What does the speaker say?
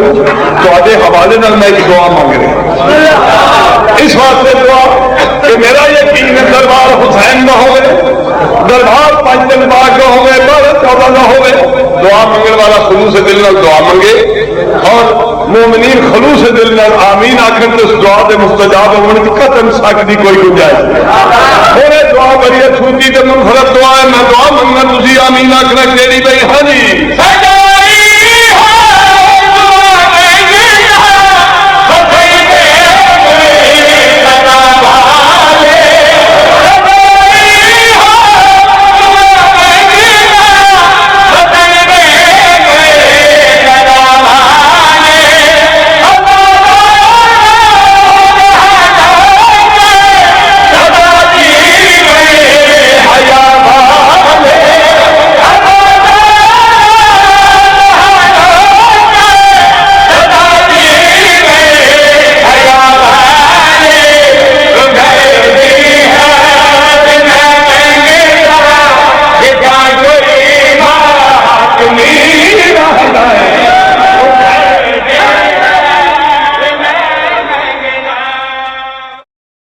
हवाले मैं एक दुआ मांग रहा इस वास्ते दुआ कि मेरा यकीन दरबार हुसैन का हो, दरबार पंचम बाग का हो, 14 का हो। दुआ मंगने वाला खुलूस दिल नाल दुआ मंगे और मोमिनीन खुलूस दिल नाल आमीन आखन तो उस दुआ के मुस्तजाब होने की कतन सकती कोई गुंजाइश। दुआ बड़ी छूती तो मुनफरद दुआ है, मैं दुआ मंगना तुझी आमीन आखना केड़ी